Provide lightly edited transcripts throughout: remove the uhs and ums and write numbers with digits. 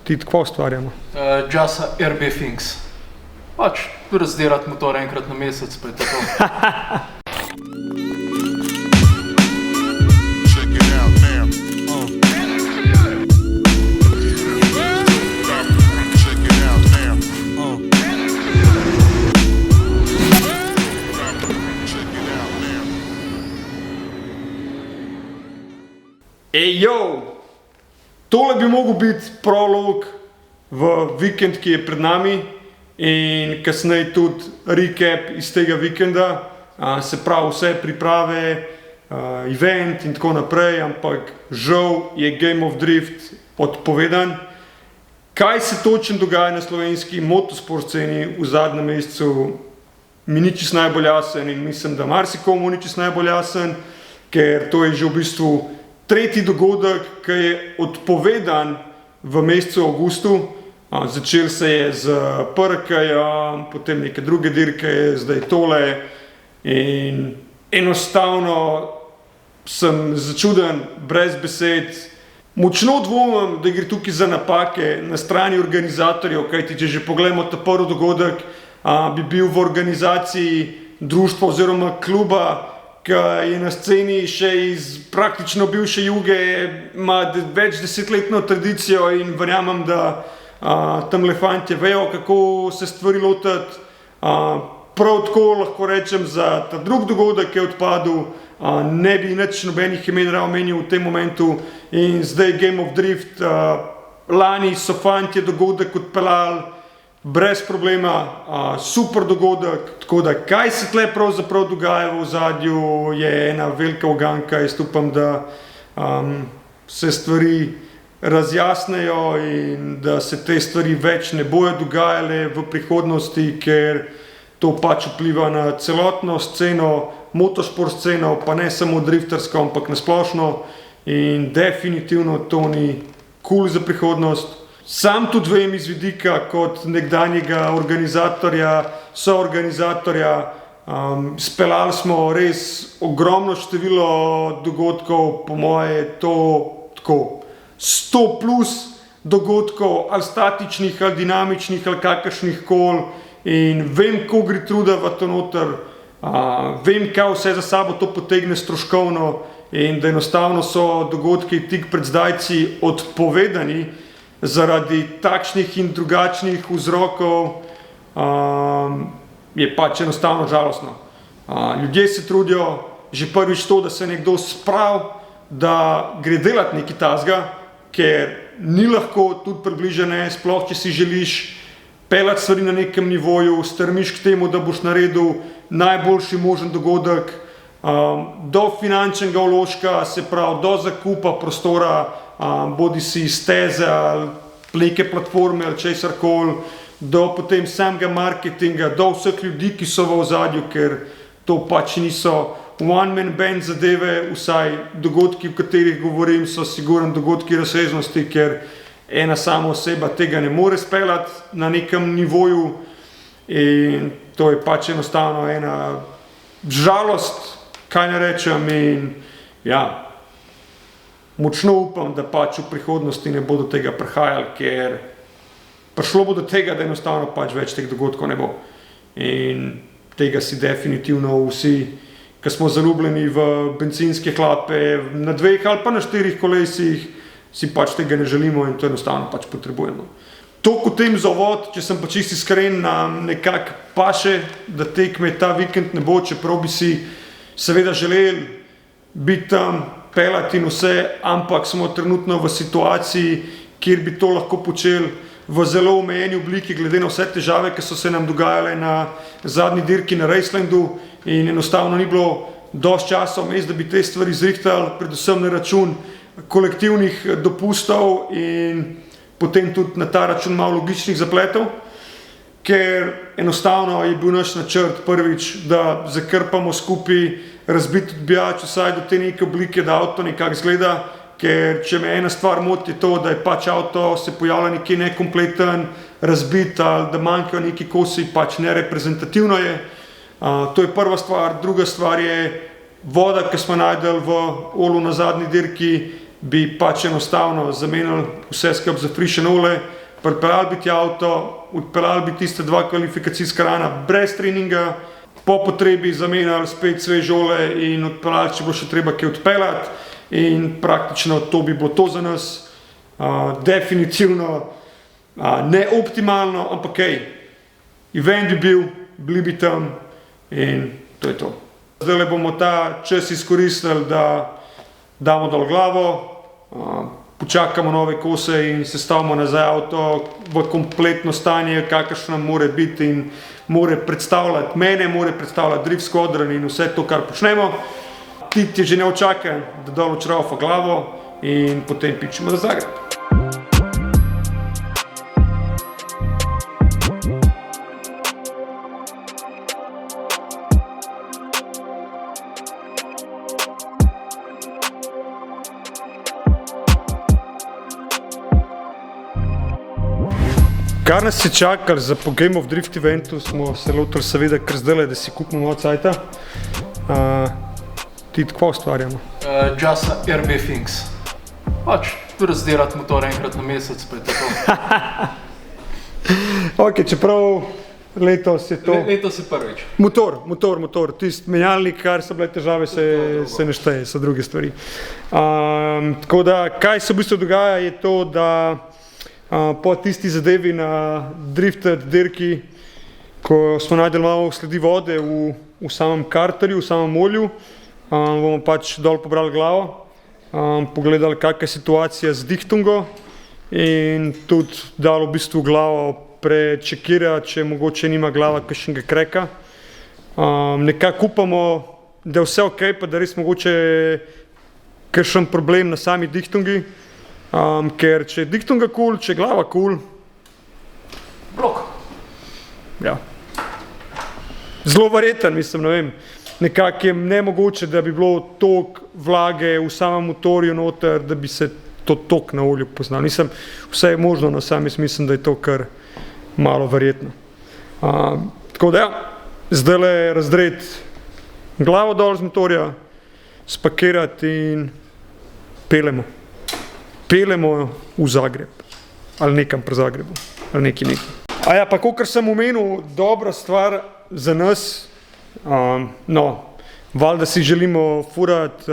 Ti tako ustvarjamo? Jasa RB Things. Pač razdirati motor enkrat na mesec, pa je tako. Ej, jo! Tole bi mogel biti prolog v vikend, ki je pred nami in kasneje tudi recap iz tega vikenda, se pravi vse priprave, event in tako naprej, ampak žal je Game of Drift odpovedan. Kaj se točno dogaja na slovenski motosport sceni v zadnjem mesecu, mi ni čisto najbolj jasen in mislim, da marsikomu ni čisto najbolj jasen, ker to je že v bistvu tretji dogodek, ki je odpovedan v mesecu avgustu. Začel se je z PRK-jem, potem neke druge dirke, zdaj tole in enostavno sem začuden, brez besed. Močno dvomim, da gre tukaj za napake na strani organizatorjev, kajti če že pogledamo ta prvi dogodek, bi bil v organizaciji društva oziroma kluba, ki je na sceni še iz praktično bivše Juge, ima več desetletno tradicijo in verjamem, da tamle fantje vejo, kako se stvari lotiti. Prav tako lahko rečem za ta drug dogodek, ki je odpadel, ne bi nič nobenih imen omenil v tem momentu in zdaj Game of Drift. Lani so fantje dogodek odpeljali brez problema, super dogodek, tako da kaj se tle pravzaprav dogaja v ozadju, je ena velika uganka. Jaz upam, da se stvari razjasnejo in da se te stvari več ne bojo dogajale v prihodnosti, ker to pač vpliva na celotno sceno, motosport sceno, pa ne samo driftersko, ampak na splošno in definitivno to ni cool za prihodnost. Sam tudi vem iz vidika kot nekdanjega organizatorja, soorganizatorja, speljali smo res ogromno število dogodkov, po moje to tako 100 plus dogodkov, ali statičnih, ali dinamičnih, ali kakršnih koli in vem, ko gre truda v to noter, vem, kaj vse za sabo to potegne stroškovno in da enostavno so dogodki tik pred zdajci odpovedani zaradi takšnih in drugačnih vzrokov, je pač enostavno žalostno. Ljudje se trudijo že prvič to, da se nekdo spravi, da gre delati nekaj takega, ker ni lahko tudi približene, sploh če si želiš peljati stvari na nekem nivoju, strmiš k temu, da boš naredil najboljši možen dogodek, do finančnega vložka, se pravi do zakupa prostora, bodi si steze ali neke platforme ali česarkoli, do potem samega marketinga, do vseh ljudi, ki so v ozadju, ker to pač niso one-man band zadeve, vsaj dogodki, o katerih govorim, so sigurno dogodki razsežnosti, ker ena sama oseba tega ne more speljati na nekem nivoju in to je pač enostavno ena žalost, kaj ne rečem in ja, močno upam, da pač v prihodnosti ne bo do tega prihajalo, ker prišlo bo do tega, da enostavno pač več teh dogodkov ne bo. In tega si definitivno vsi, ki smo zaljubljeni v bencinske hlape, na 2 ali pa na 4 kolesih, si pač tega ne želimo in to enostavno pač potrebujemo. Toliko o tem za uvod, če sem pa čisto iskren, nam nekako paše, da tekme ta vikend ne bo, čeprav bi si seveda želeli biti tam, peljati in vse, ampak smo trenutno v situaciji, kjer bi to lahko počeli v zelo omejeni obliki, glede na vse težave, ki so se nam dogajale na zadnji dirki na Racelandu in enostavno ni bilo dosti časa vmes, da bi te stvari zrihtali, predvsem na račun kolektivnih dopustov in potem tudi na ta račun malo logičnih zapletov, ker enostavno je bil naš načrt prvič, da zakrpamo skupaj razbiti odbijač vsaj do te neke oblike, da avto nekako izgleda, ker če me ena stvar moti to, da je pač avto se pojavlja nekje nekompleten, razbit ali da manjkajo neki kosi, pač nereprezentativno je. To je prva stvar. Druga stvar je voda, ki smo najdeli v Olu na zadnji dirki, bi pač enostavno zamenjali vse skupaj za frišenole, pripeljali bi ti avto, odpeljali bi tiste 2 kvalifikacijska rana brez treninga, po potrebi zamenjali spet svežole in odpeljali, če bo še treba kaj odpeljati in praktično to bi bilo to za nas. Definitivno ne optimalno, ampak event bi bil, bili bi tam in to je to. Zdaj bomo ta čas izkoristili, da damo dol glavo, počakamo nove kose in sestavimo nazaj avto v kompletno stanje, kakršno mora biti in mora predstavljati mene, mora predstavljati Drift Squadron in vse to, kar počnemo. Tit je že ne očaka, da dol očraufa glavo in potem pičemo za Zagreb. Kar nas je čakali za po Game of Drift eventu, smo se lotili seveda kar zdajle, da si kupimo malo cajta. Ti tako ustvarjamo? Just RB Things. Pač razdelati motor enkrat na mesec, pa je tako. Ok, čeprav letos je to... Letos je prvič. Motor, tist menjalnik, kar so bile težave, se ne šteje, so druge stvari. Tako da, kaj se v bistvu dogaja, je to, da po tisti zadevi na drifted dirki, ko smo najdeli malo sledi vode v samem karterju, v samem olju, bomo pač dol pobrali glavo, pogledali, kakšna je situacija z dihtungo in tudi dali v bistvu glavo prečekirati, če mogoče nima glava kakšnega kreka. Nekako upamo, da je vse ok, pa da res mogoče kakšen problem na sami dihtungi. Ker če je dihtunga cool, če je glava cool, blok. Ja. Zelo verjeten, mislim, ne vem. Nekako je nemogoče, da bi bilo toliko vlage v samem motorju noter, da bi se to toliko na olju poznalo. Mislim, vse je možno, no sam mislim, da je to kar malo verjetno. Tako da ja, zdajle razdreti glavo dol z motorja, spakirati in peljemo. Peljemo v Zagreb, ali nekam pri Zagrebu, ali nekaj. Ja, pa kakor sem omenil, dobra stvar za nas, valjda si želimo furati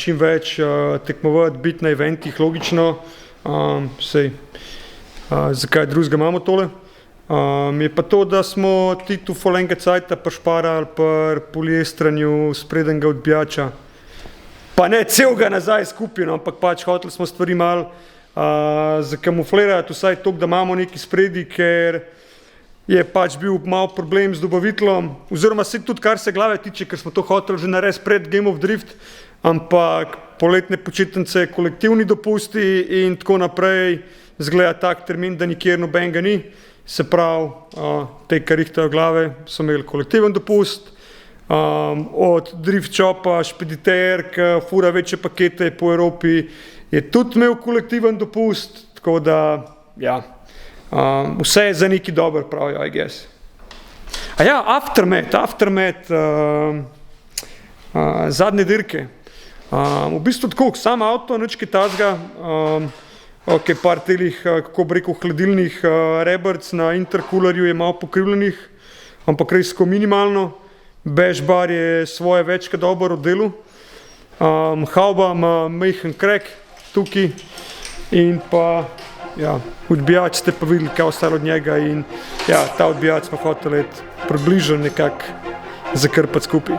čim več, tekmovati, biti na eventih, logično, zakaj drugega imamo tole. Je pa to, da smo titu folenga cajta prišparali pri poliestranju sprednjega odbijača. Pa ne celega nazaj skupino, ampak pač hoteli smo stvari malo zakamuflirati, vsaj toliko, da imamo neki spredi, ker je pač bil malo problem z dobaviteljem, oziroma se tudi kar se glave tiče, ker smo to hoteli že narediti pred Game of Drift, ampak poletne počitnice, kolektivni dopusti in tako naprej, zgleda tak termin, da nikjer nobenega ni, se pravi, te, kar rihtajo glave, so imeli kolektiven dopust. Od Drift Shopa, Špediter, ki fura večje pakete po Evropi, je tudi imel kolektiven dopust, tako da, ja, vse je za neki dober, pravijo, I guess. Ja, Aftermath, zadnje dirke. V bistvu tako, sam avto, nič kaj tazga, ok, par telih, kako bi rekel, hladilnih rebrc na intercoolerju je malo pokrivljenih, ampak res minimalno. Bež bar je svoje večkrat dobro oddelal. Hauba ima majhen krek tukaj in pa ja, odbijač ste pa videli, kaj ostalo od njega in ja, ta odbijač smo hoteli približno nekako zakrpati skupaj.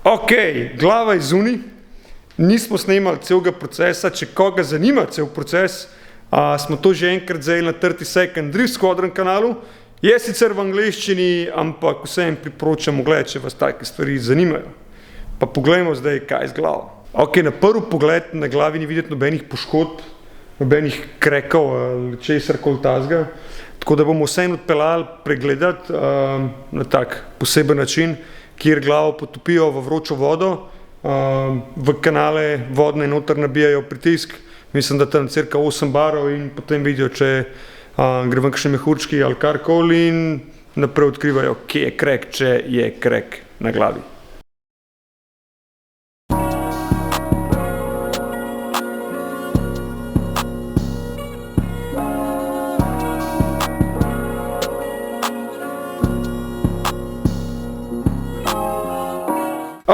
Ok, glava je zunaj, nismo snemali celega procesa, če koga zanima cel proces, smo to že enkrat zajeli na 30 Second Drift Squadron kanalu, je sicer v angleščini, ampak vsem priporočamo gledati, če vas take stvari zanimajo. Pa poglejmo zdaj, kaj z glavo. Ok, na prvi pogled na glavi ni videti nobenih poškodb, nobenih krekov ali česar koli tazga, tako da bomo vseeno odpeljali pregledati na tak poseben način, kjer glavo potopijo v vročo vodo v kanale vodne noter nabijajo pritisk, mislim, da tam cirka 8 barov in potem vidijo, če gre ven kakšne mehurčki ali karkoli in naprej odkrivajo, kje je krek, če je krek na glavi.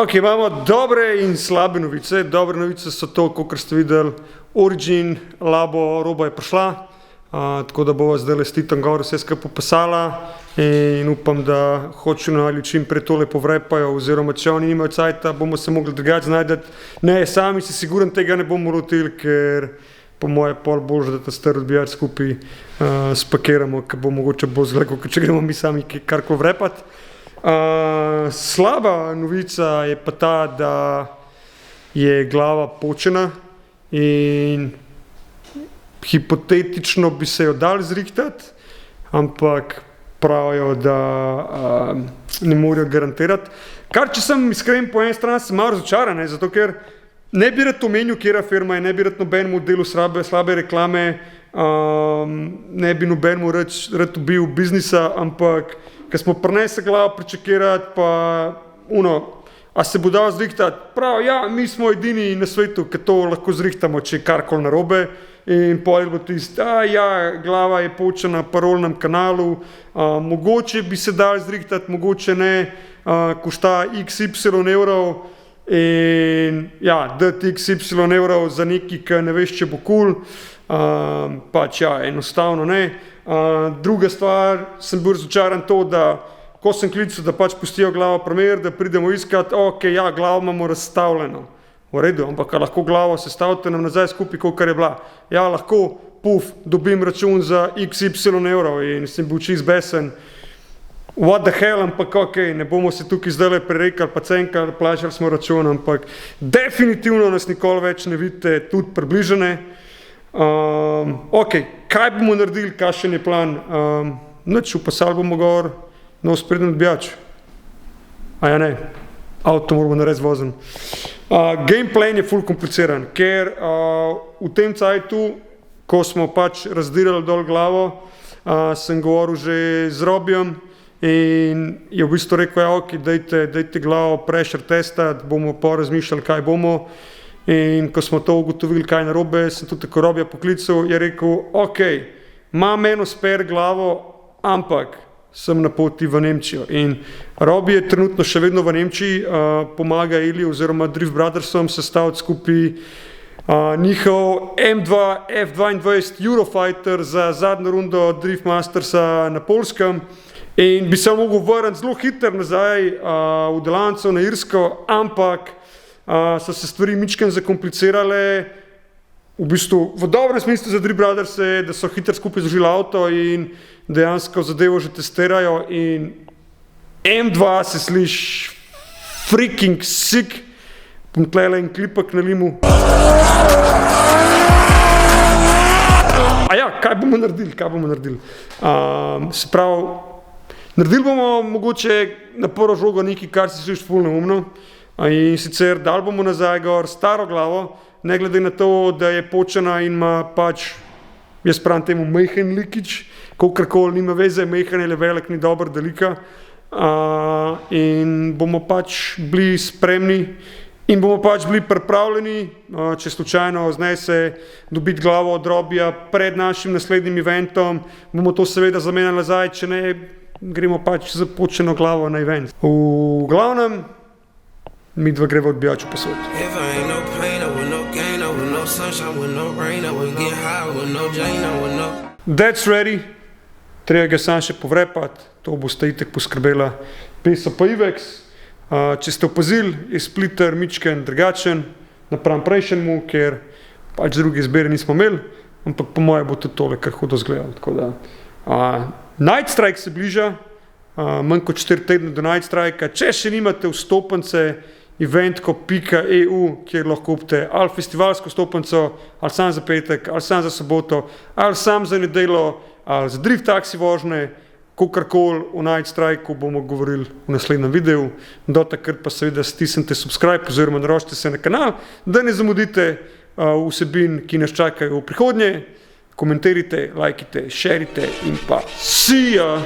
Ok, imamo dobre in slabe novice. Dobre novice so to, kot ste videli, Origin Labo roba je prišla, tako da bova zdaj s Titom gor vse skupaj popasala in upam, da hočeno ali čim prej tole povrepajo, oziroma če oni nimajo cajta, bomo se mogli drugače znajdeti. Ne, sami si siguren tega ne bomo lotili, ker po moje pol boljše, da ta star odbijač skupaj spakiramo, ker bo mogoče bolj zle, kot če gremo mi sami karkoli vrepati. Slaba novica je pa ta, da je glava počena in hipotetično bi se jo dal zrihtati, ampak pravijo, da ne morejo garantirati. Kar, če sem iskren, po eni strani sem malo razočaran, zato ker ne bi rad omenil, katera firma je, ne bi rad nobenemu delu slabe reklame, ne bi nobenemu rad ubil biznisa, ampak ker smo prinesli glavo pričakirati, pa a se bo dal zrihtati, prav, ja, mi smo edini na svetu, ki to lahko zrihtamo, če je karkoli narobe, in potem bo tisti, ja, glava je počena na parolnem kanalu, mogoče bi se dal zrihtati, mogoče ne, košta XY evrov, in ja, dati XY evrov za nekaj, ki ne veš, če bo kul, pač ja, enostavno ne. Druga stvar, sem bil razočaran to, da ko sem klical, da pač pustijo glavo primer, da pridemo iskat, ok, ja, glavo imamo razstavljeno, v redu, ampak lahko glavo sestavite nam nazaj skupaj, kolikor je bila. Ja, lahko, puf, dobim račun za XY evrov in sem bil čist besen. What the hell, ampak ok, ne bomo se tukaj zdaj prerekali, pa cenkali, plačali smo račun, ampak definitivno nas nikoli več ne vidite tudi približene. Ok, kaj bomo naredili, kakšen je plan? Nič, upasali bomo gor nov sprednji odbijač. A ja ne, avto moramo narediti vozen. Gameplay je ful kompliciran, ker v tem cajtu, ko smo pač razdirali dol glavo, sem govoril že z Robijem in je v bistvu rekel, ja ok, dajte glavo pressure testati, bomo pa razmišljali, kaj bomo. In ko smo to ugotovili, kaj narobe, sem tudi tako Robija poklical, je rekel, ok, imam eno spare glavo, ampak sem na poti v Nemčijo. In Robi je trenutno še vedno v Nemčiji, pomaga Ili oziroma Drift Brothersom sestaviti skupaj njihov M2 F22 Eurofighter za zadnjo rundo Drift Mastersa na Poljskem. In bi se mogel vrniti zelo hitro nazaj v delavnico na Irsko, ampak so se stvari mičken zakomplicirale, v bistvu v dobrem smislu za Drift Brothers, da so hitro skupaj zložili avto in dejansko zadevo že testirajo in M2 se sliši freaking sick. Bom tlele en klipak na limu. A ja, kaj bomo naredili? Se pravi, naredili bomo mogoče na prvo žogo nekaj, kar se sliši ful neumno. In sicer dali bomo nazaj gor staro glavo, ne glede na to, da je počena in ima pač, jaz pravim temu, majhen likič, kakorkoli nima veze, majhen ali velik, ni dober, dalika. In bomo pač bili spremni in bomo pač bili pripravljeni, če slučajno znese dobiti glavo od Robija pred našim naslednjim eventom, bomo to seveda zamenjali nazaj, če ne, gremo pač za počeno glavo na event. V glavnem, mi dva greva odbijaču po svetu. That's ready. Treba ga sam še povrepati, to boste itek poskrbela Pesa pa Ivex. Če ste opazili, je splitter mičken drugačen napram prejšnjemu, ker pač druge izbere nismo imeli, ampak po moje bo tudi tole kar hudo izgledalo. Night Strike se bliža, manj kot 4 tedne do Night Strike. Če še nimate vstopnice, eventko.eu, kjer lahko kupite ali festivalsko vstopnico, ali sam za petek, ali sam za soboto, ali sam za nedeljo, ali za drift taksi vožnje, kakorkoli o Night Strikeu bomo govorili v naslednjem videu. Do takrat pa seveda stisnite subscribe oziroma naročite se na kanal, da ne zamudite vsebin, ki nas čakajo v prihodnje. Komentirajte, lajkite, šerite in pa see ya!